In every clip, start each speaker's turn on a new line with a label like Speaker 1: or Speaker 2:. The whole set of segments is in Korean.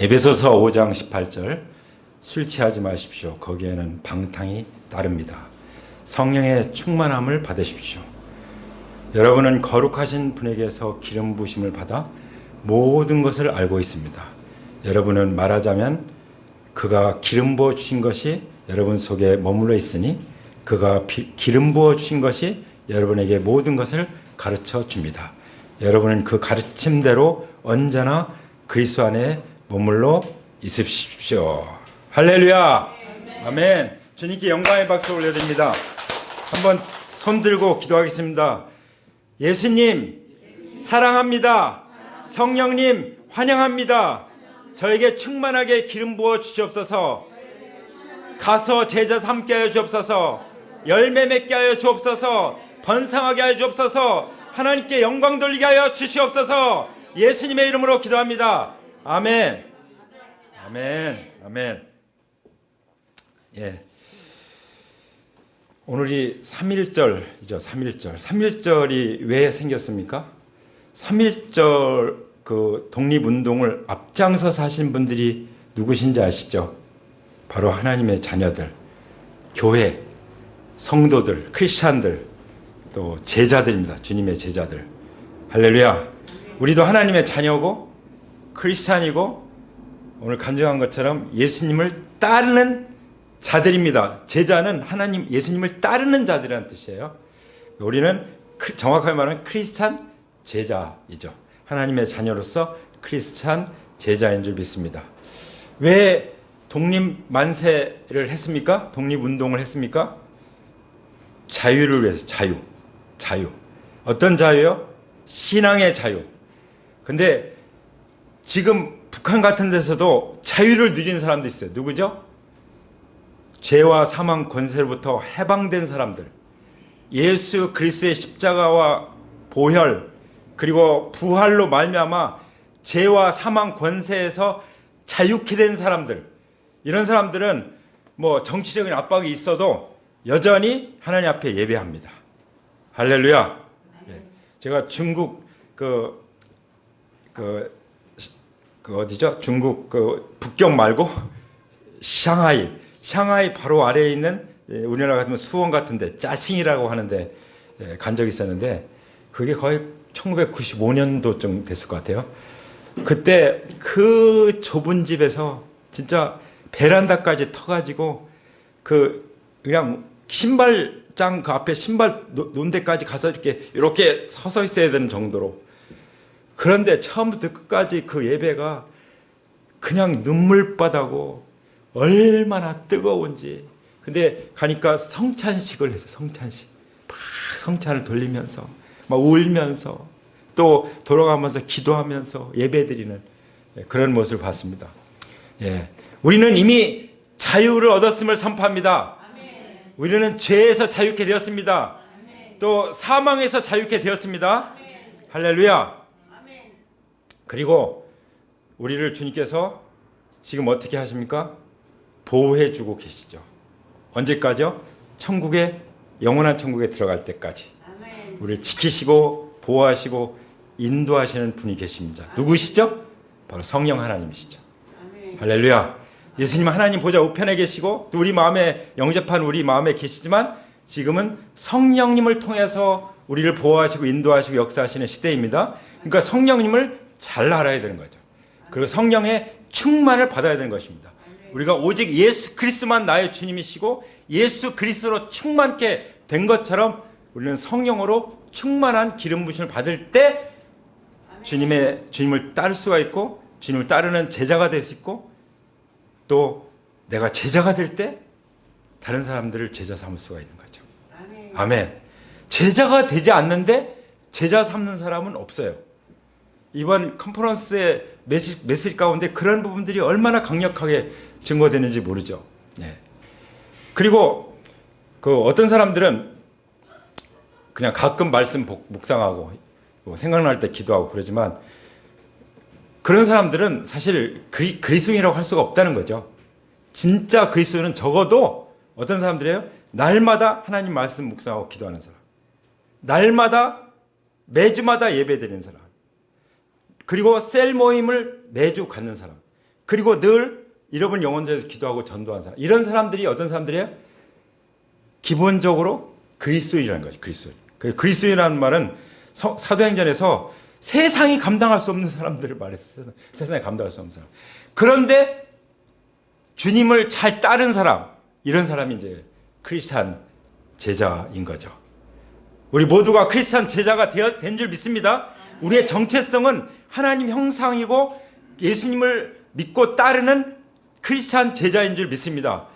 Speaker 1: 에베소서 5장 18절 술 취하지 마십시오. 거기에는 방탕이 따릅니다. 성령의 충만함을 받으십시오. 여러분은 거룩하신 분에게서 기름 부으심을 받아 모든 것을 알고 있습니다. 여러분은 말하자면 그가 기름 부어 주신 것이 여러분 속에 머물러 있으니 그가 기름 부어 주신 것이 여러분에게 모든 것을 가르쳐 줍니다. 여러분은 그 가르침대로 언제나 그리스도 안에 머물러 있으십시오. 할렐루야. 아멘. 주님께 영광의 박수 올려드립니다. 한번 손 들고 기도하겠습니다. 예수님 사랑합니다. 성령님 환영합니다. 저에게 충만하게 기름 부어 주시옵소서. 가서 제자 삼게 하여 주옵소서. 열매 맺게 하여 주옵소서. 번성하게 하여 주옵소서. 하나님께 영광 돌리게 하여 주시옵소서. 예수님의 이름으로 기도합니다. 아멘. 아멘. 아멘. 예. 오늘이 3.1절이죠. 3.1절. 3.1절이 왜 생겼습니까? 3.1절 그 독립운동을 앞장서서 하신 분들이 누구신지 아시죠? 바로 하나님의 자녀들, 교회, 성도들, 크리스찬들, 또 제자들입니다. 주님의 제자들. 할렐루야. 우리도 하나님의 자녀고 크리스찬이고 오늘 간증한 것처럼 예수님을 따르는 자들입니다. 제자는 하나님 예수님을 따르는 자들이라는 뜻이에요. 우리는 정확하게 말하면 크리스찬 제자이죠. 하나님의 자녀로서 크리스찬 제자인 줄 믿습니다. 왜 독립 만세를 했습니까? 독립운동을 했습니까? 자유를 위해서. 자유. 어떤 자유요? 신앙의 자유. 근데 지금 북한 같은 데서도 자유를 누리는 사람도 있어요. 누구죠? 죄와 사망 권세로부터 해방된 사람들. 예수 그리스도의 십자가와 보혈 그리고 부활로 말미암아 죄와 사망 권세에서 자유케 된 사람들. 이런 사람들은 뭐 정치적인 압박이 있어도 여전히 하나님 앞에 예배합니다. 할렐루야. 제가 중국 어디죠? 중국 북경 말고 샹하이 바로 아래에 있는 우리나라 같으면 수원 같은데 짜칭이라고 하는데 간 적이 있었는데 그게 거의 1995년도쯤 됐을 것 같아요. 그때 그 좁은 집에서 진짜 베란다까지 터가지고 그냥 신발장 그 앞에 신발 놓은 데까지 가서 이렇게 서서 있어야 되는 정도로. 그런데 처음부터 끝까지 그 예배가 그냥 눈물바다고 얼마나 뜨거운지. 근데 가니까 성찬식을 했어요. 성찬식. 막 성찬을 돌리면서 막 울면서 또 돌아가면서 기도하면서 예배드리는 그런 모습을 봤습니다. 예. 우리는 이미 자유를 얻었음을 선포합니다. 아멘. 우리는 죄에서 자유케 되었습니다. 아멘. 또 사망에서 자유케 되었습니다. 아멘. 할렐루야. 아멘. 그리고 우리를 주님께서 지금 어떻게 하십니까? 보호해 주고 계시죠. 언제까지요? 영원한 천국에 들어갈 때까지. 아멘. 우리를 지키시고 보호하시고 인도하시는 분이 계십니다. 아멘. 누구시죠? 바로 성령 하나님이시죠. 아멘. 할렐루야. 예수님 하나님 보좌 우편에 계시고 또 우리 마음에 영접한 우리 마음에 계시지만 지금은 성령님을 통해서 우리를 보호하시고 인도하시고 역사하시는 시대입니다. 그러니까 성령님을 잘 알아야 되는 거죠. 그리고 성령의 충만을 받아야 되는 것입니다. 우리가 오직 예수 그리스도만 나의 주님이시고 예수 그리스도로 충만케 된 것처럼 우리는 성령으로 충만한 기름 부심을 받을 때 주님을 따를 수가 있고 주님을 따르는 제자가 될 수 있고 또 내가 제자가 될 때 다른 사람들을 제자 삼을 수가 있는 거죠. 아멘. 아멘. 제자가 되지 않는데 제자 삼는 사람은 없어요. 이번 컨퍼런스의 메시지 가운데 그런 부분들이 얼마나 강력하게 증거되는지 모르죠. 네. 그리고 어떤 사람들은 그냥 가끔 말씀 묵상하고 생각날 때 기도하고 그러지만 그런 사람들은 사실 그리스도인이라고 할 수가 없다는 거죠. 진짜 그리스도인은 적어도 어떤 사람들이에요? 날마다 하나님 말씀 묵상하고 기도하는 사람. 날마다 매주마다 예배드리는 사람. 그리고 셀 모임을 매주 갖는 사람. 그리고 늘 잃어버린 영혼들에 대해서 기도하고 전도한 사람. 이런 사람들이 어떤 사람들이에요? 기본적으로 그리스도인이라는 거죠. 그리스도인. 그리스도인이라는 말은 사도행전에서 세상이 감당할 수 없는 사람들을 말했어요. 세상에 감당할 수 없는 사람. 그런데 주님을 잘 따른 사람, 이런 사람이 이제 크리스찬 제자인 거죠. 우리 모두가 크리스찬 제자가 된 줄 믿습니다. 우리의 정체성은 하나님 형상이고 예수님을 믿고 따르는 크리스찬 제자인 줄 믿습니다.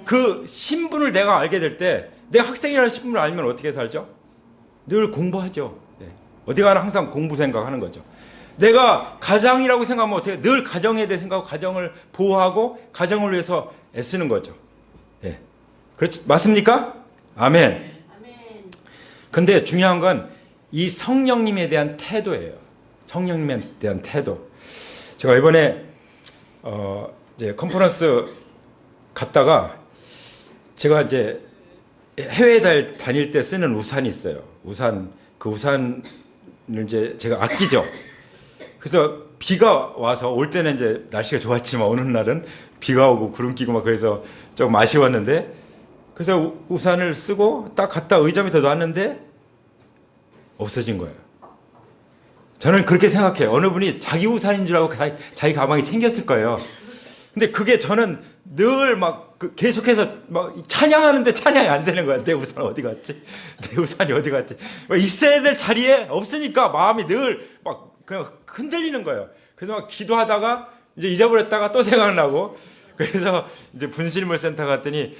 Speaker 1: 그 신분을 내가 알게 될 때, 내 학생이라는 신분을 알면 어떻게 살죠? 늘 공부하죠. 어디 가나 항상 공부 생각하는 거죠. 내가 가장이라고 생각하면 어떻게? 늘 가정에 대해 생각하고 가정을 보호하고 가정을 위해서 애쓰는 거죠. 예. 그렇지, 맞습니까? 아멘. 근데 중요한 건 이 성령님에 대한 태도예요. 성령님에 대한 태도. 제가 이번에 이제 컨퍼런스 갔다가 제가 이제 해외에 다닐 때 쓰는 우산이 있어요. 그 우산을 이제 제가 아끼죠. 그래서 비가 와서 올 때는 이제 날씨가 좋았지만 어느 날은 비가 오고 구름 끼고 막 그래서 조금 아쉬웠는데, 그래서 우산을 쓰고 딱 갖다 의자 밑에 놨는데 없어진 거예요. 저는 그렇게 생각해요. 어느 분이 자기 우산인 줄 알고 자기 가방에 챙겼을 거예요. 근데 그게 저는 늘 막 계속해서 막 찬양하는데 찬양이 안 되는 거야. 내 우산 어디 갔지? 내 우산이 어디 갔지? 있어야 될 자리에 없으니까 마음이 늘 막 그냥 흔들리는 거예요. 그래서 막 기도하다가 이제 잊어버렸다가 또 생각나고, 그래서 이제 분실물 센터 갔더니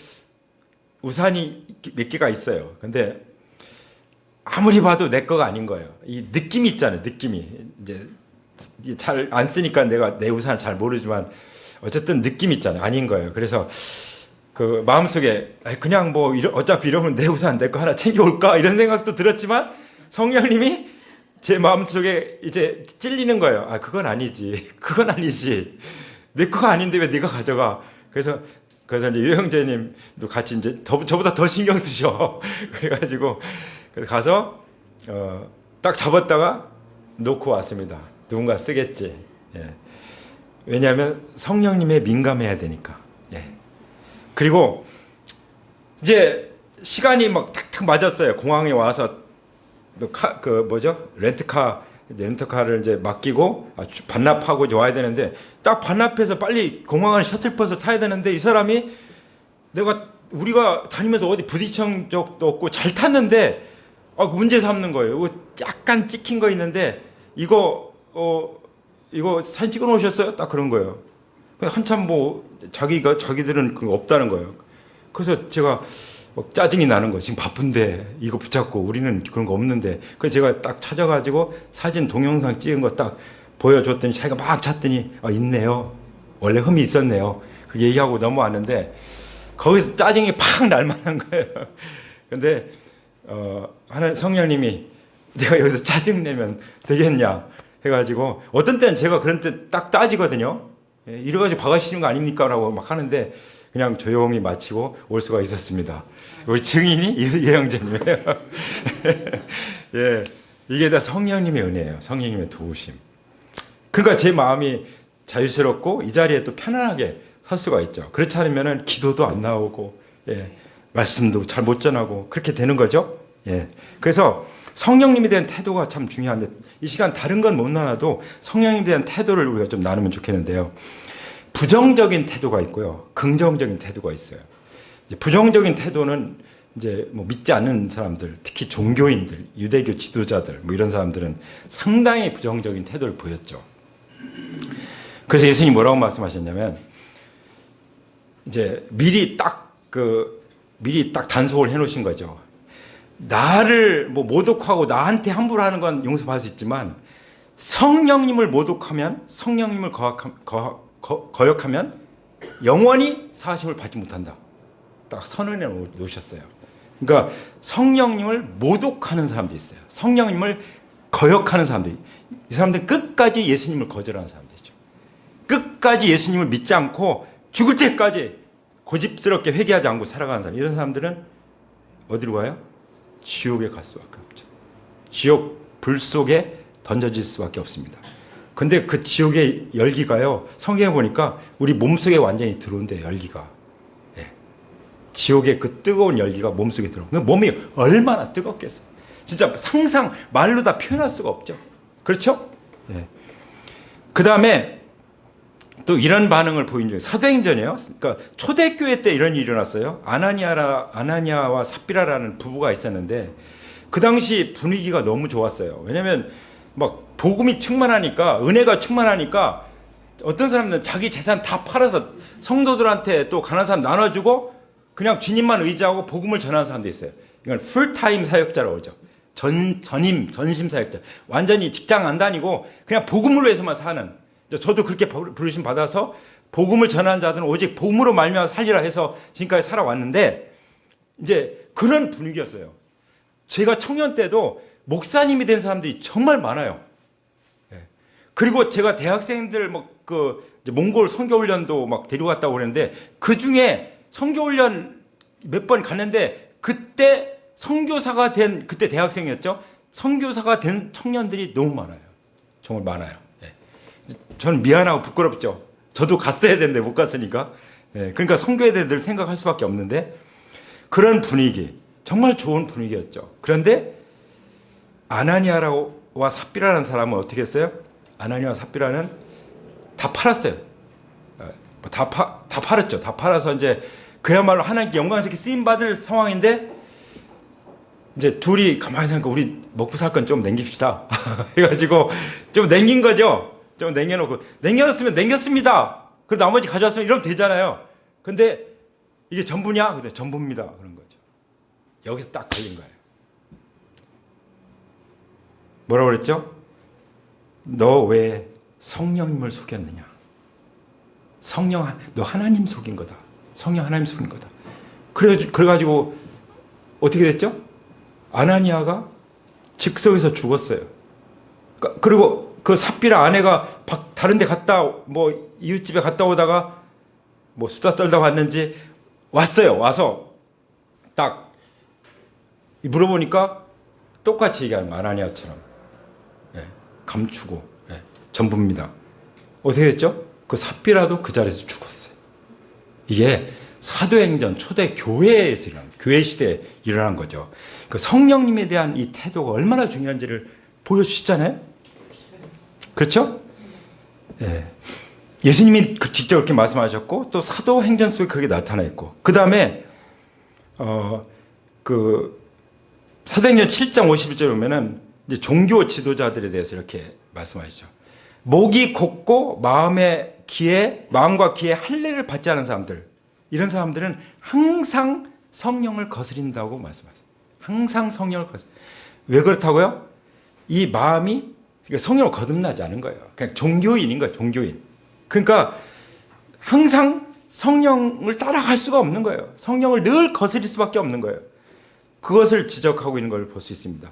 Speaker 1: 우산이 몇 개가 있어요. 근데 아무리 봐도 내 거가 아닌 거예요. 이 느낌이 있잖아요. 느낌이 이제 잘 안 쓰니까 내가 내 우산을 잘 모르지만 어쨌든 느낌이 있잖아요. 아닌 거예요. 그래서 그 마음속에 그냥 뭐 어차피 이러면 내 우산 내 거 하나 챙겨올까 이런 생각도 들었지만 성령님이 제 마음속에 이제 찔리는 거예요. 아, 그건 아니지. 그건 아니지. 내 거가 아닌데 왜 네가 가져가? 그래서 이제 유형재님도 같이 이제 저보다 더 신경 쓰셔. 그래가지고 그래서 가서 딱 잡았다가 놓고 왔습니다. 누군가 쓰겠지. 예. 왜냐하면 성령님에 민감해야 되니까. 예. 그리고 이제 시간이 막 탁탁 맞았어요. 공항에 와서 렌트카를 이제 맡기고 반납하고 이제 와야 되는데, 딱 반납해서 빨리 공항을 셔틀버스 타야 되는데, 이 사람이 우리가 다니면서 어디 부딪힌 적도 없고 잘 탔는데 문제 삼는 거예요. 약간 찍힌 거 있는데 이거 사진 찍어 놓으셨어요? 딱 그런 거예요. 한참 뭐 자기들은 그거 없다는 거예요. 그래서 제가 짜증이 나는 거예요. 지금 바쁜데 이거 붙잡고 우리는 그런 거 없는데. 그래서 제가 딱 찾아가지고 사진 동영상 찍은 거 딱 보여줬더니 자기가 막 찾더니 있네요. 원래 흠이 있었네요. 그렇게 얘기하고 넘어왔는데 거기서 짜증이 팍 날 만한 거예요. 근데 하나님 성령님이 내가 여기서 짜증 내면 되겠냐 해가지고, 어떤 때는 제가 그런 때 딱 따지거든요. 이래가지고 박아시는 거 아닙니까? 라고 막 하는데 그냥 조용히 마치고 올 수가 있었습니다. 우리 증인이 유형재님이에요. 예, 이게 다 성령님의 은혜예요. 성령님의 도우심. 그러니까 제 마음이 자유스럽고 이 자리에 또 편안하게 설 수가 있죠. 그렇지 않으면 기도도 안 나오고, 예, 말씀도 잘 못 전하고 그렇게 되는 거죠. 예, 그래서 성령님에 대한 태도가 참 중요한데, 이 시간 다른 건 못 나눠도 성령님에 대한 태도를 우리가 좀 나누면 좋겠는데요. 부정적인 태도가 있고요, 긍정적인 태도가 있어요. 이제 부정적인 태도는 이제 뭐 믿지 않는 사람들, 특히 종교인들, 유대교 지도자들, 뭐 이런 사람들은 상당히 부정적인 태도를 보였죠. 그래서 예수님이 뭐라고 말씀하셨냐면, 이제 미리 딱 단속을 해놓으신 거죠. 나를 뭐 모독하고 나한테 함부로 하는 건 용서받을 수 있지만 성령님을 모독하면, 성령님을 거역하면 영원히 사하심을 받지 못한다. 딱 선언해 놓으셨어요. 그러니까 성령님을 모독하는 사람들이 있어요. 성령님을 거역하는 사람들이, 이 사람들은 끝까지 예수님을 거절하는 사람들이죠. 끝까지 예수님을 믿지 않고 죽을 때까지 고집스럽게 회개하지 않고 살아가는 사람, 이런 사람들은 어디로 가요? 지옥에 갈 수밖에 없죠. 지옥 불 속에 던져질 수밖에 없습니다. 근데 그 지옥의 열기가요, 성경에 보니까 우리 몸속에 완전히 들어온대요, 열기가. 예. 지옥의 그 뜨거운 열기가 몸속에 들어온. 몸이 얼마나 뜨겁겠어요. 진짜 상상, 말로 다 표현할 수가 없죠. 그렇죠? 예. 그 다음에 또 이런 반응을 보인 중에 사도행전이에요. 그러니까 초대교회 때 이런 일이 일어났어요. 아나니아와 삽비라라는 부부가 있었는데 그 당시 분위기가 너무 좋았어요. 왜냐하면 막 복음이 충만하니까, 은혜가 충만하니까 어떤 사람들은 자기 재산 다 팔아서 성도들한테 또 가난한 사람 나눠주고 그냥 주님만 의지하고 복음을 전하는 사람도 있어요. 이건 풀타임 사역자라고 하죠. 전심 사역자. 완전히 직장 안 다니고 그냥 복음으로 해서만 사는. 저도 그렇게 부르심 받아서 복음을 전하는 자들은 오직 복음으로 말미암아 살리라 해서 지금까지 살아왔는데, 이제 그런 분위기였어요. 제가 청년 때도 목사님이 된 사람들이 정말 많아요. 그리고 제가 대학생들 몽골 선교훈련도 막 데려갔다고 그랬는데 그 중에 선교훈련 몇 번 갔는데 그때 선교사가 된, 그때 대학생이었죠. 선교사가 된 청년들이 너무 많아요. 정말 많아요. 저는 미안하고 부끄럽죠. 저도 갔어야 되는데 못 갔으니까. 그러니까 선교에 대해 늘 생각할 수밖에 없는데 그런 분위기, 정말 좋은 분위기였죠. 그런데 아나니아와 삽비라라는 사람은 어떻게 했어요? 아나니아와 삽비라는 다 팔았어요. 다 팔았죠. 다 팔아서 이제 그야말로 하나님께 영광스럽게 쓰임받을 상황인데 이제 둘이 가만히 생각하니까 우리 먹고 살 건 좀 남깁시다. 해가지고 좀 남긴 거죠. 좀 남겨놓고, 남겨놨으면 남겼습니다. 그리고 나머지 가져왔으면 이러면 되잖아요. 근데 이게 전부냐? 근데 전부입니다. 그런 거죠. 여기서 딱 걸린 거예요. 뭐라고 그랬죠? 너 왜 성령님을 속였느냐? 너 하나님 속인 거다. 성령 하나님 속인 거다. 그래가지고 어떻게 됐죠? 아나니아가 즉석에서 죽었어요. 그리고 그 삽비라 아내가 다른 데 이웃집에 갔다 오다가 수다 떨다 왔는지 왔어요. 와서 딱 물어보니까 똑같이 얘기하는 거예요. 아나니아처럼. 감추고. 전부입니다. 어떻게 됐죠? 그 삽비라도 그 자리에서 죽었어요. 이게 사도행전 초대 교회에서 일어난, 교회 시대에 일어난 거죠. 그 성령님에 대한 이 태도가 얼마나 중요한지를 보여주시잖아요. 그렇죠? 예수님이 직접 그렇게 말씀하셨고 또 사도행전 속에 그게 나타나 있고, 그 다음에 사도행전 7장 51절에 보면은 이제 종교 지도자들에 대해서 이렇게 말씀하시죠. 목이 곧고 마음과 귀에 할례를 받지 않은 사람들, 이런 사람들은 항상 성령을 거스린다고 말씀하세요. 항상 성령을 왜 그렇다고요? 이 마음이 성령을 거듭나지 않은 거예요. 그냥 종교인인 거예요. 종교인. 그러니까 항상 성령을 따라갈 수가 없는 거예요. 성령을 늘 거스릴 수밖에 없는 거예요. 그것을 지적하고 있는 걸 볼 수 있습니다.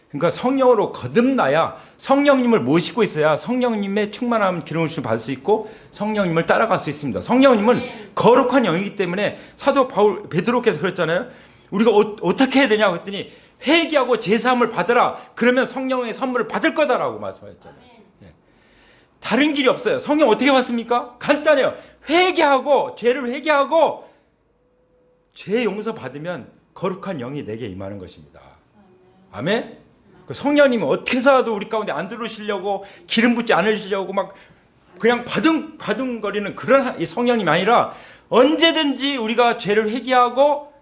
Speaker 1: 그러니까 성령으로 거듭나야, 성령님을 모시고 있어야 성령님의 충만함 기름을 받을 수 있고 성령님을 따라갈 수 있습니다. 성령님은 거룩한 영이기 때문에 사도 베드로께서 그랬잖아요. 우리가 어떻게 해야 되냐 그랬더니 회개하고 제사함을 받으라. 그러면 성령의 선물을 받을 거다라고 말씀하셨잖아요. 다른 길이 없어요. 성령 어떻게 받습니까? 간단해요. 죄를 회개하고 죄 용서 받으면 거룩한 영이 내게 임하는 것입니다. 아멘. 그 성령님은 어떻게 해서라도 우리 가운데 안 들어오시려고, 기름 붓지 않으시려고 막 그냥 바둥거리는 그런 이 성령님이 아니라 언제든지 우리가 죄를 회개하고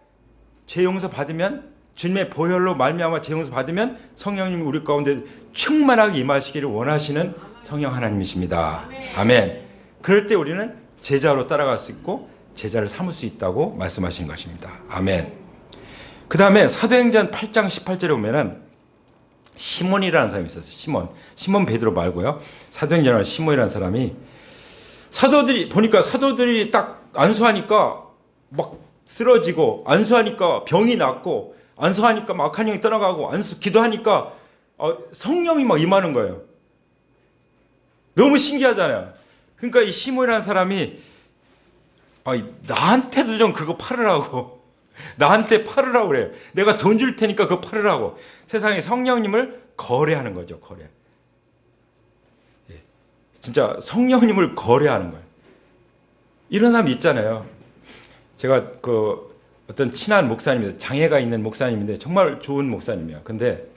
Speaker 1: 죄 용서 받으면, 주님의 보혈로 말미암아 죄 용서 받으면 성령님이 우리 가운데 충만하게 임하시기를 원하시는 성령 하나님이십니다. 아멘. 그럴 때 우리는 제자로 따라갈 수 있고 제자를 삼을 수 있다고 말씀하신 것입니다. 아멘. 그 다음에 사도행전 8장 18절에 보면은 시몬이라는 사람이 있었어요. 시몬 베드로 말고요. 사도행전에 시몬이라는 사람이, 사도들이 딱 안수하니까 막 쓰러지고, 안수하니까 병이 낫고, 안수하니까 막 악한 영이 떠나가고, 기도하니까 성령이 막 임하는 거예요. 너무 신기하잖아요. 그러니까 이 시몬이라는 사람이 나한테도 좀 그거 팔으라고. 나한테 팔으라고 그래요. 내가 돈 줄 테니까 그거 팔으라고. 세상에 성령님을 거래하는 거죠. 거래. 진짜 성령님을 거래하는 거예요. 이런 사람 있잖아요. 제가 그 어떤 친한 목사님인데, 장애가 있는 목사님인데 정말 좋은 목사님이에요. 근데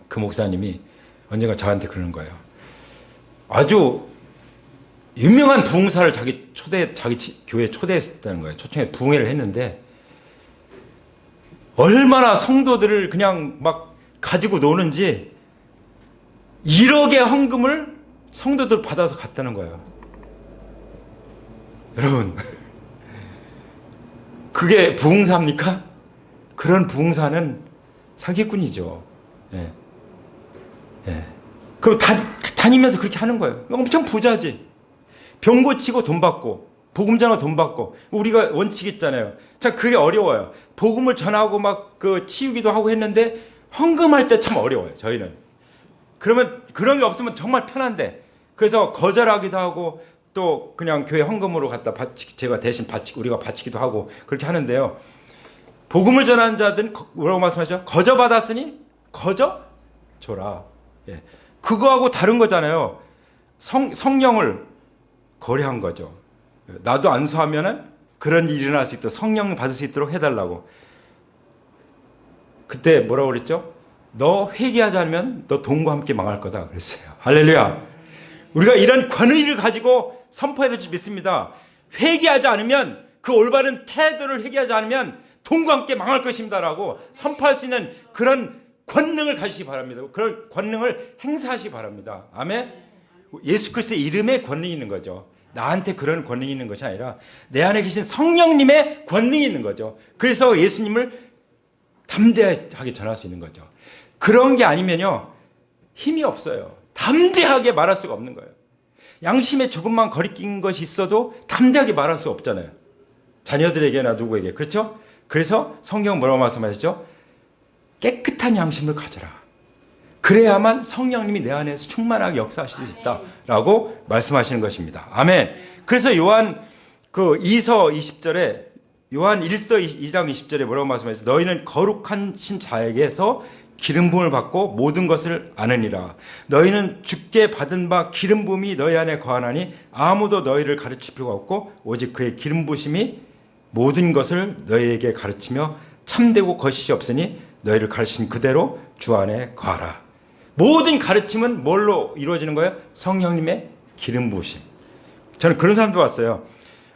Speaker 1: 그 목사님이 언젠가 저한테 그러는 거예요. 아주 유명한 부흥사를 자기 교회에 초대했다는 거예요. 초청해 부흥회를 했는데 얼마나 성도들을 그냥 막 가지고 노는지 1억의 헌금을 성도들 받아서 갔다는 거예요. 여러분, 그게 부흥사입니까? 그런 부흥사는 사기꾼이죠. 예. 예. 그럼 다니면서 그렇게 하는 거예요. 엄청 부자지. 병 고치고 돈 받고, 복음 전하고 돈 받고. 우리가 원칙 있잖아요. 자, 그게 어려워요. 복음을 전하고 막 그 치유기도 하고 했는데 헌금할 때 참 어려워요. 저희는. 그러면 그런 게 없으면 정말 편한데. 그래서 거절하기도 하고 또 그냥 교회 헌금으로 갖다 제가 대신 우리가 바치기도 하고 그렇게 하는데요. 복음을 전하는 자들은 뭐라고 말씀하죠? 거저 받았으니 거저 줘라. 예. 그거하고 다른 거잖아요. 성령을 거래한 거죠. 나도 안수하면은 그런 일이 일어날 수 있도록 성령 받을 수 있도록 해달라고. 그때 뭐라고 그랬죠? 너 회개하지 않으면 너 돈과 함께 망할 거다 그랬어요. 할렐루야. 우리가 이런 권위를 가지고 선포해야 될지 믿습니다. 회개하지 않으면, 그 올바른 태도를 회개하지 않으면 돈과 함께 망할 것입니다라고 선포할 수 있는 그런 권능을 가지시기 바랍니다. 그런 권능을 행사하시기 바랍니다. 아멘. 예수 그리스도의 이름에 권능이 있는 거죠. 나한테 그런 권능이 있는 것이 아니라 내 안에 계신 성령님의 권능이 있는 거죠. 그래서 예수님을 담대하게 전할 수 있는 거죠. 그런 게 아니면요, 힘이 없어요. 담대하게 말할 수가 없는 거예요. 양심에 조금만 거리낀 것이 있어도 담대하게 말할 수 없잖아요. 자녀들에게나 누구에게. 그렇죠? 그래서 성경은 뭐라고 말씀하셨죠? 깨끗한 양심을 가져라. 그래야만 성령님이 내 안에서 충만하게 역사하실 수 있다라고 말씀하시는 것입니다. 아멘. 그래서 요한 그 2서 20절에, 요한 1서 2장 20절에 뭐라고 말씀하시죠? 너희는 거룩하신 자에게서 기름 부음을 받고 모든 것을 아느니라. 너희는 주께 받은 바 기름 부음이 너희 안에 거하나니 아무도 너희를 가르칠 필요가 없고 오직 그의 기름 부으심이 모든 것을 너희에게 가르치며 참되고 거짓이 없으니 너희를 가르친 그대로 주 안에 거하라. 모든 가르침은 뭘로 이루어지는 거예요? 성령님의 기름 부으심. 저는 그런 사람도 봤어요.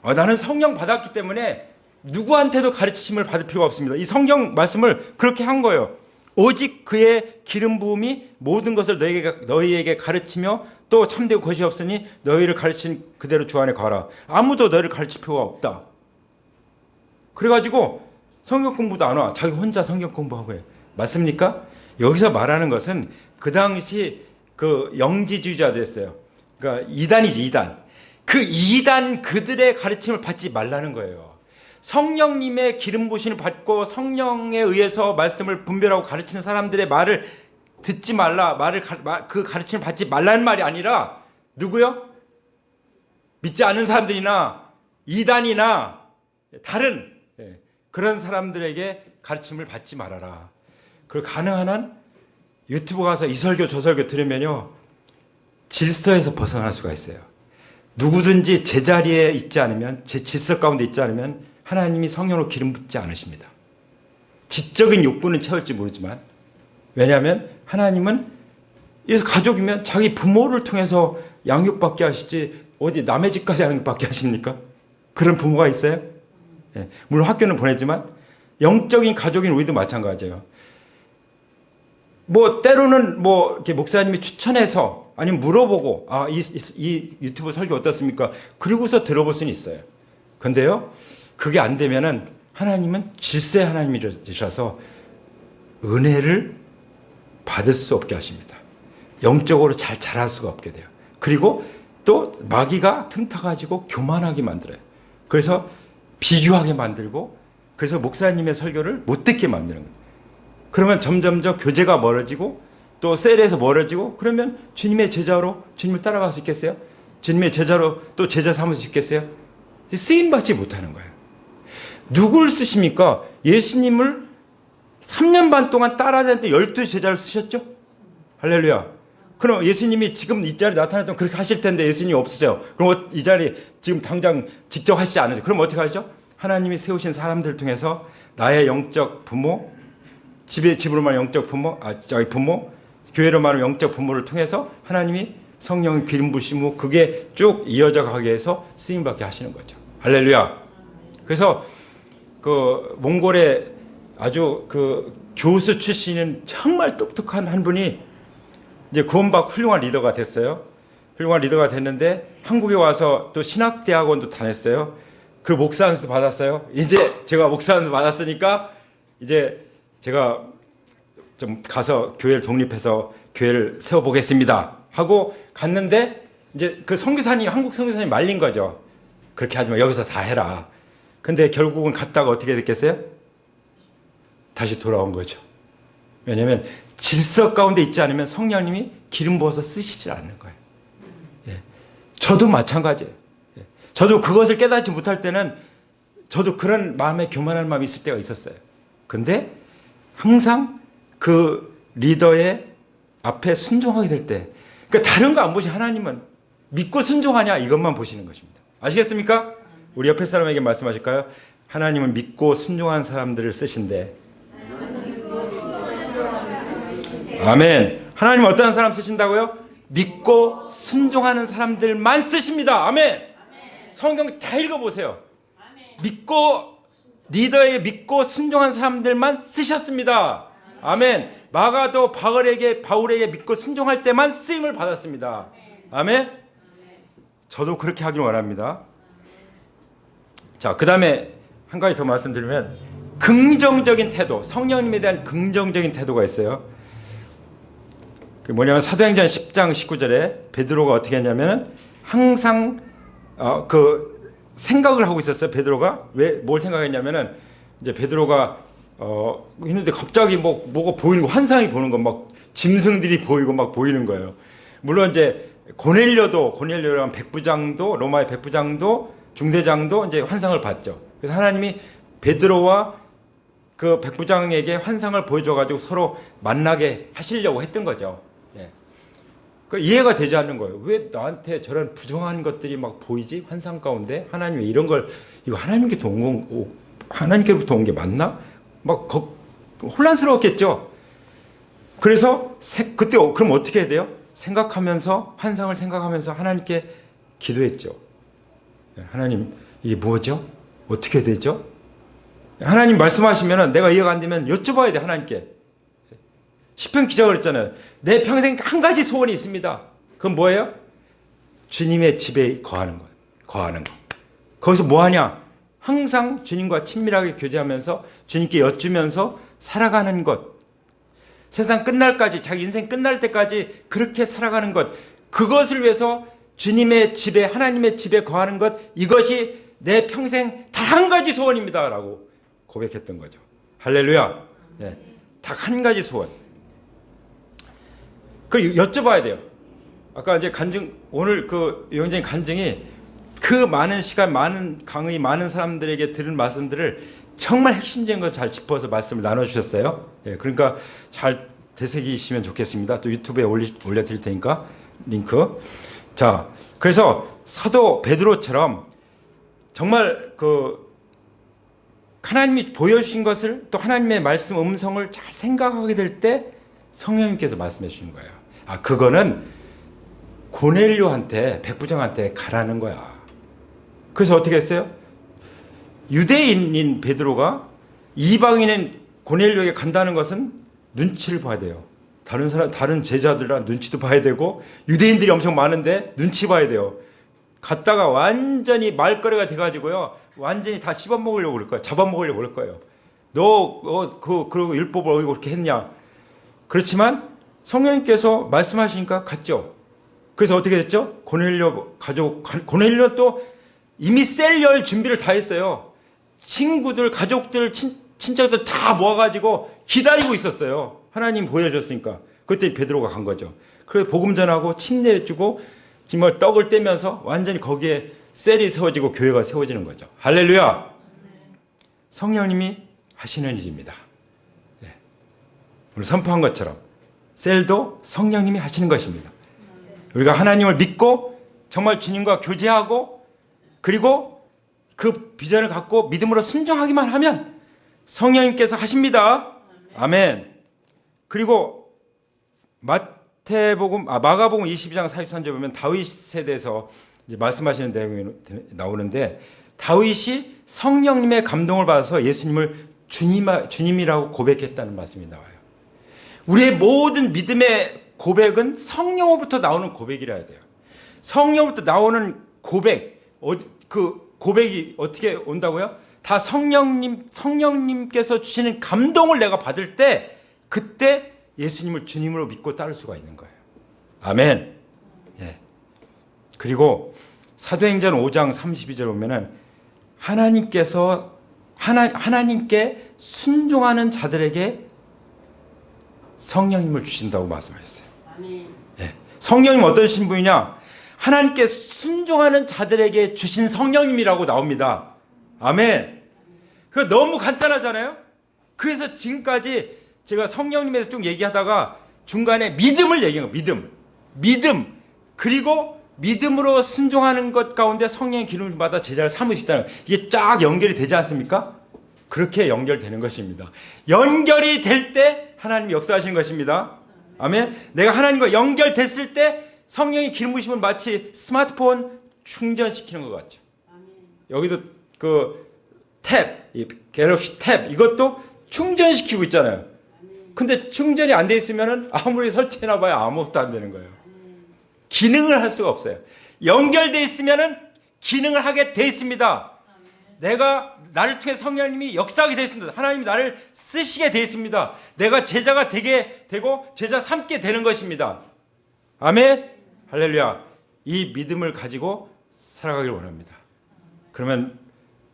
Speaker 1: 나는 성령 받았기 때문에 누구한테도 가르침을 받을 필요가 없습니다. 이 성경 말씀을 그렇게 한 거예요. 오직 그의 기름 부음이 모든 것을 너희에게 가르치며 또 참되고 것이 없으니 너희를 가르친 그대로 주 안에 가라. 아무도 너희를 가르칠 필요가 없다. 그래가지고 성경 공부도 안 와. 자기 혼자 성경 공부하고 해요. 맞습니까? 여기서 말하는 것은 그 당시 그 영지주의자들이었어요. 그러니까 이단이지, 이단. 그 이단 그들의 가르침을 받지 말라는 거예요. 성령님의 기름 부으심을 받고 성령에 의해서 말씀을 분별하고 가르치는 사람들의 말을 듣지 말라, 그 가르침을 받지 말라는 말이 아니라 누구요? 믿지 않는 사람들이나 이단이나 다른 그런 사람들에게 가르침을 받지 말아라. 그리고 가능한 한 유튜브 가서 이 설교 저 설교 들으면요, 질서에서 벗어날 수가 있어요. 누구든지 제자리에 있지 않으면, 제 질서 가운데 있지 않으면 하나님이 성령으로 기름 붓지 않으십니다. 지적인 욕구는 채울지 모르지만, 왜냐하면 하나님은 그래서 가족이면 자기 부모를 통해서 양육받게 하시지 어디 남의 집 가서 양육받게 하십니까? 그런 부모가 있어요? 네. 물론 학교는 보내지만 영적인 가족인 우리도 마찬가지예요. 뭐 때로는 뭐 이렇게 목사님이 추천해서 아니면 물어보고 이 유튜브 설교 어떻습니까? 그리고서 들어볼 수는 있어요. 근데요, 그게 안 되면은 하나님은 질서의 하나님이셔서 은혜를 받을 수 없게 하십니다. 영적으로 잘 자랄 수가 없게 돼요. 그리고 또 마귀가 틈타가지고 교만하게 만들어요. 그래서 비교하게 만들고, 그래서 목사님의 설교를 못 듣게 만드는 거예요. 그러면 점점점 교제가 멀어지고 또 셀에서 멀어지고, 그러면 주님의 제자로 주님을 따라갈 수 있겠어요? 주님의 제자로 또 제자 삼을 수 있겠어요? 쓰임받지 못하는 거예요. 누굴 쓰십니까? 예수님을 3년 반 동안 따라다녔는데 12 제자를 쓰셨죠? 할렐루야. 그럼 예수님이 지금 이 자리에 나타났던 그렇게 하실 텐데 예수님이 없으죠. 그럼 이 자리 지금 당장 직접 하시지 않으죠. 그럼 어떻게 하죠? 하나님이 세우신 사람들 통해서 나의 영적 부모, 집으로 말하는 영적 부모, 부모, 교회로 말하는 영적 부모를 통해서 하나님이 성령의 기름 부으시고 그게 쭉 이어져 가게 해서 쓰임 받게 하시는 거죠. 할렐루야. 그래서 그 몽골의 아주 그 교수 출신인 정말 똑똑한 한 분이 이제 구원받고 훌륭한 리더가 됐어요. 훌륭한 리더가 됐는데 한국에 와서 또 신학대학원도 다녔어요. 그 목사 안수도 받았어요. 이제 제가 목사 안수 받았으니까 이제 제가 좀 가서 교회를 독립해서 교회를 세워보겠습니다 하고 갔는데 이제 그 선교사님, 한국 선교사님 말린 거죠. 그렇게 하지 마. 여기서 다 해라. 근데 결국은 갔다가 어떻게 됐겠어요? 다시 돌아온 거죠. 왜냐하면 질서 가운데 있지 않으면 성령님이 기름 부어서 쓰시지 않는 거예요. 예. 저도 마찬가지예요. 예. 저도 그것을 깨닫지 못할 때는 저도 그런 마음에 교만한 마음이 있을 때가 있었어요. 근데 항상 그 리더의 앞에 순종하게 될 때, 그러니까 다른 거 안 보시 하나님은 믿고 순종하냐 이것만 보시는 것입니다. 아시겠습니까? 우리 옆에 사람에게 말씀하실까요? 하나님은 믿고 순종한 사람들을 쓰신대. 아멘. 하나님은 어떤 사람 쓰신다고요? 믿고 순종하는 사람들만 쓰십니다. 아멘. 성경 다 읽어보세요. 믿고 리더에게 믿고 순종한 사람들만 쓰셨습니다. 아멘. 마가도 바울에게 믿고 순종할 때만 쓰임을 받았습니다. 아멘. 저도 그렇게 하길 원합니다. 자, 그 다음에 한 가지 더 말씀드리면 긍정적인 태도, 성령님에 대한 긍정적인 태도가 있어요. 그 뭐냐면 사도행전 10장 19절에 베드로가 어떻게 했냐면 항상 그 생각을 하고 있었어요. 베드로가 뭘 생각했냐면은 이제 베드로가 있는데 갑자기 뭐가 보이는 거, 환상이 보는 거, 막 짐승들이 보이고 막 보이는 거예요. 물론 이제 고넬료라는 백부장도, 로마의 백부장도, 중대장도 이제 환상을 봤죠. 그래서 하나님이 베드로와 그 백부장에게 환상을 보여줘가지고 서로 만나게 하시려고 했던 거죠. 예. 그 이해가 되지 않는 거예요. 왜 나한테 저런 부정한 것들이 막 보이지? 환상 가운데 하나님이 이런 걸 이거 하나님께로부터 온 게 맞나? 막 혼란스러웠겠죠. 그래서 그때 그럼 어떻게 해야 돼요? 생각하면서 환상을 생각하면서 하나님께 기도했죠. 하나님 이게 뭐죠? 어떻게 되죠? 하나님 말씀하시면 내가 이해가 안 되면 여쭤봐야 돼. 하나님께. 시편 기자가 그랬잖아요. 내 평생 한 가지 소원이 있습니다. 그건 뭐예요? 주님의 집에 거하는 것. 거기서 뭐 하냐? 항상 주님과 친밀하게 교제하면서 주님께 여쭈면서 살아가는 것. 세상 끝날까지, 자기 인생 끝날 때까지 그렇게 살아가는 것. 그것을 위해서 주님의 집에, 하나님의 집에 거하는 것. 이것이 내 평생 단 한 가지 소원입니다. 라고 고백했던 거죠. 할렐루야. 네. 딱 한 가지 소원. 그걸 여쭤봐야 돼요. 아까 이제 오늘 그 유영진 간증이 그 많은 시간, 많은 강의, 많은 사람들에게 들은 말씀들을 정말 핵심적인 걸 잘 짚어서 말씀을 나눠주셨어요. 예, 그러니까 잘 되새기시면 좋겠습니다. 또 유튜브에 올려드릴 테니까 링크. 자, 그래서 사도 베드로처럼 정말 그 하나님이 보여주신 것을 또 하나님의 말씀 음성을 잘 생각하게 될 때 성령님께서 말씀해 주시는 거예요. 그거는 고넬료한테, 백부장한테 가라는 거야. 그래서 어떻게 했어요? 유대인인 베드로가 이방인인 고넬료에게 간다는 것은 눈치를 봐야 돼요. 다른 제자들랑 눈치도 봐야 되고, 유대인들이 엄청 많은데 눈치 봐야 돼요. 갔다가 완전히 말거리가 돼가지고요, 완전히 다 씹어먹으려고 그럴 거예요. 잡아먹으려고 그럴 거예요. 그리고 율법을 어기고 그렇게 했냐. 그렇지만 성령님께서 말씀하시니까 갔죠. 그래서 어떻게 됐죠? 고넬료 또 이미 셀 준비를 다 했어요. 친구들, 가족들, 친척들 다 모아가지고 기다리고 있었어요. 하나님 보여줬으니까. 그때 베드로가 간 거죠. 그래서 복음 전하고 침례해주고 정말 떡을 떼면서 완전히 거기에 셀이 세워지고 교회가 세워지는 거죠. 할렐루야. 성령님이 하시는 일입니다. 네. 오늘 선포한 것처럼 셀도 성령님이 하시는 것입니다. 우리가 하나님을 믿고 정말 주님과 교제하고 그리고 그 비전을 갖고 믿음으로 순종하기만 하면 성령님께서 하십니다. 아멘. 그리고 마가복음 22장 43절 보면 다윗에 대해서 이제 말씀하시는 내용이 나오는데 다윗이 성령님의 감동을 받아서 예수님을 주님이라고 고백했다는 말씀이 나와요. 우리의 모든 믿음의 고백은 성령으로부터 나오는 고백이라 해야 돼요. 성령으로부터 나오는 고백, 그 고백이 어떻게 온다고요? 다 성령님께서 주시는 감동을 내가 받을 때 그때 예수님을 주님으로 믿고 따를 수가 있는 거예요. 아멘. 예. 그리고 사도행전 5장 32절 보면은 하나님께 순종하는 자들에게 성령님을 주신다고 말씀하셨어요. 예. 성령님 어떠신 분이냐? 하나님께 순종하는 자들에게 주신 성령님이라고 나옵니다. 아멘. 그거 너무 간단하잖아요. 그래서 지금까지 제가 성령님에 대해서 좀 얘기하다가 중간에 믿음을 얘기한 거예요. 믿음. 그리고 믿음으로 순종하는 것 가운데 성령의 기름을 받아 제자를 삼을 수 있다는 거예요. 이게 쫙 연결이 되지 않습니까? 그렇게 연결되는 것입니다. 연결이 될 때 하나님이 역사하시는 것입니다. 아멘. 내가 하나님과 연결됐을 때 성령의 기름 부으심을 마치 스마트폰 충전시키는 것 같죠. 여기도 그 이 갤럭시 탭 이것도 충전시키고 있잖아요. 근데 충전이 안 돼 있으면은 아무리 설치해놔 봐야 아무것도 안 되는 거예요. 기능을 할 수가 없어요. 연결돼 있으면은 기능을 하게 돼 있습니다. 나를 통해 성령님이 역사하게 돼 있습니다. 하나님이 나를 쓰시게 돼 있습니다. 내가 제자가 되게 되고 제자 삼게 되는 것입니다. 아멘. 할렐루야. 이 믿음을 가지고 살아가길 원합니다. 그러면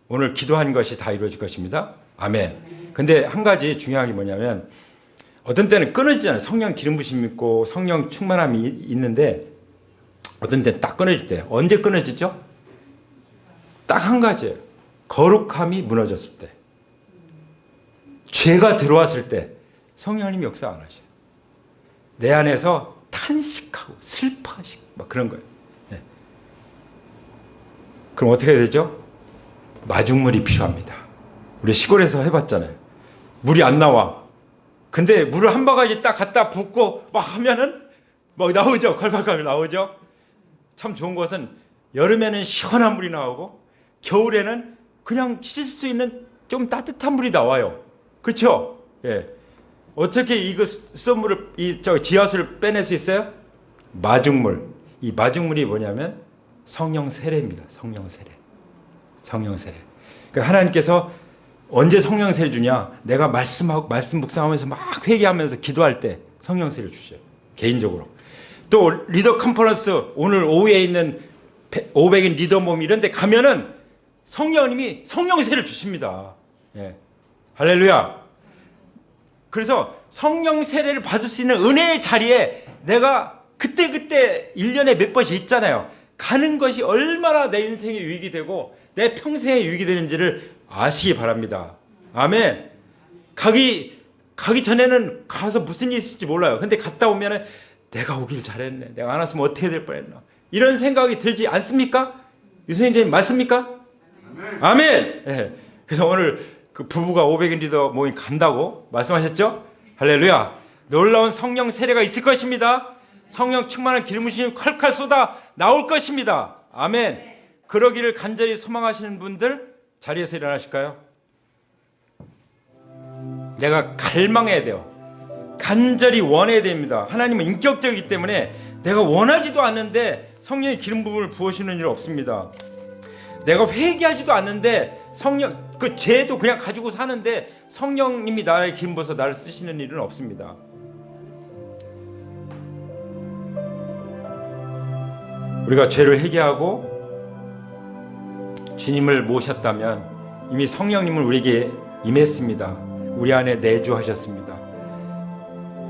Speaker 1: 오늘 기도한 것이 다 이루어질 것입니다. 아멘. 근데 한 가지 중요한 게 뭐냐면 어떤 때는 끊어지잖아요. 성령 기름 부심 있고 성령 충만함이 있는데 어떤 때는 딱 끊어질 때. 언제 끊어지죠? 딱 한 가지예요. 거룩함이 무너졌을 때. 죄가 들어왔을 때 성령님이 역사 안 하셔요. 내 안에서 탄식하고 슬퍼하시고 막 그런 거예요. 네. 그럼 어떻게 해야 되죠? 마중물이 필요합니다. 우리 시골에서 해봤잖아요. 물이 안 나와. 근데 물을 한 바가지 딱 갖다 붓고 막 하면은 막 나오죠. 콸콸콸 나오죠. 참 좋은 것은 여름에는 시원한 물이 나오고 겨울에는 그냥 씻을 수 있는 좀 따뜻한 물이 나와요. 그렇죠? 예. 어떻게 이거 썸물을 지하수를 빼낼 수 있어요? 마중물. 이 마중물이 뭐냐면 성령 세례입니다. 성령 세례. 성령 세례. 그러니까 하나님께서 언제 성령 세례 주냐? 내가 말씀 묵상하면서 막 회개하면서 기도할 때 성령 세례 주셔요. 개인적으로. 또 리더 컨퍼런스 오늘 오후에 있는 500인 리더 모임 이런 데 가면은 성령님이 성령 세례를 주십니다. 예. 할렐루야. 그래서 성령 세례를 받을 수 있는 은혜의 자리에 내가 그때 1년에 몇 번씩 있잖아요. 가는 것이 얼마나 내 인생에 유익이 되고 내 평생에 유익이 되는지를 아시기 바랍니다. 아멘. 가기 전에는 가서 무슨 일이 있을지 몰라요. 근데 갔다 오면은 내가 오길 잘했네. 내가 안 왔으면 어떻게 될 뻔했나. 이런 생각이 들지 않습니까? 유선생님 맞습니까? 아멘. 네. 그래서 오늘 그 부부가 500인 리더 모임 간다고 말씀하셨죠? 할렐루야. 놀라운 성령 세례가 있을 것입니다. 성령 충만한 기름 부으심이 콸콸 쏟아 나올 것입니다. 아멘. 그러기를 간절히 소망하시는 분들 자리에서 일어나실까요? 내가 갈망해야 돼요. 간절히 원해야 됩니다. 하나님은 인격적이기 때문에 내가 원하지도 않는데 성령의 기름 부음을 부으시는 일 없습니다. 내가 회개하지도 않는데 그 죄도 그냥 가지고 사는데 성령님이 나의 기름 부어서 나를 쓰시는 일은 없습니다. 우리가 죄를 회개하고 주님을 모셨다면 이미 성령님을 우리에게 임했습니다. 우리 안에 내주하셨습니다.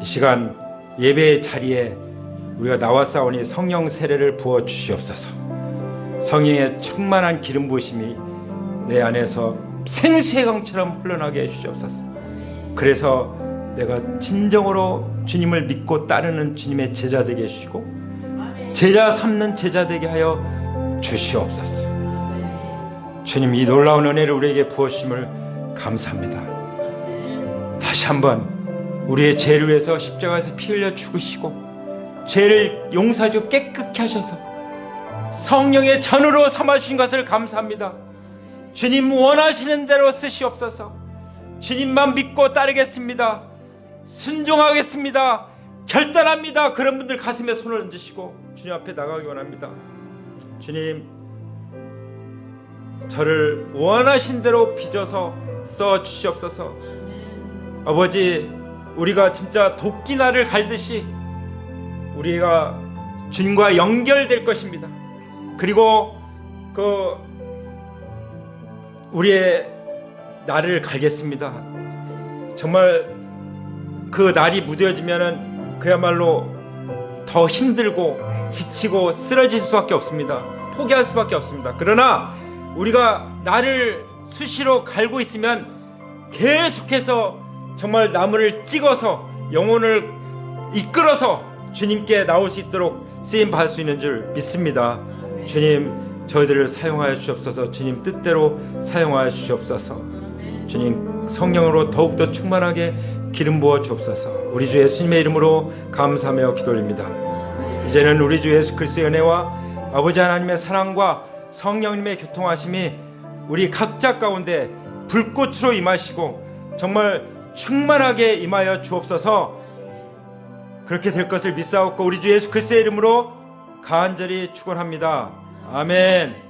Speaker 1: 이 시간 예배의 자리에 우리가 나왔사오니 성령 세례를 부어 주시옵소서. 성령의 충만한 기름 부으심이 내 안에서 생수의 강처럼 흘러나게 해 주시옵소서. 그래서 내가 진정으로 주님을 믿고 따르는 주님의 제자 되게 해주시고 제자 삼는 제자 되게 하여 주시옵소서. 주님, 이 놀라운 은혜를 우리에게 부어주심을 감사합니다. 다시 한번 우리의 죄를 위해서 십자가에서 피 흘려 죽으시고 죄를 용서하시고 깨끗게 하셔서 성령의 전으로 삼아주신 것을 감사합니다. 주님 원하시는 대로 쓰시옵소서. 주님만 믿고 따르겠습니다. 순종하겠습니다. 결단합니다. 그런 분들 가슴에 손을 얹으시고 주님 앞에 나가기 원합니다. 주님, 저를 원하신 대로 빚어서 써주시옵소서. 아버지, 우리가 진짜 도끼날을 갈듯이 우리가 주님과 연결될 것입니다. 그리고 우리의 날을 갈겠습니다. 정말 그 날이 무뎌지면은 그야말로 더 힘들고 지치고 쓰러질 수밖에 없습니다. 포기할 수밖에 없습니다. 그러나 우리가 날을 수시로 갈고 있으면 계속해서 정말 나무를 찍어서 영혼을 이끌어서 주님께 나올 수 있도록 쓰임 받을 수 있는 줄 믿습니다. 주님, 저희들을 사용하여 주옵소서. 주님 뜻대로 사용하여 주옵소서. 주님, 성령으로 더욱더 충만하게 기름 부어 주옵소서. 우리 주 예수님의 이름으로 감사하며 기도드립니다. 이제는 우리 주 예수 그리스도의 은혜와 아버지 하나님의 사랑과 성령님의 교통하심이 우리 각자 가운데 불꽃으로 임하시고 정말 충만하게 임하여 주옵소서. 그렇게 될 것을 믿사옵고 우리 주 예수 그리스도의 이름으로 간절히 축원합니다. 아멘.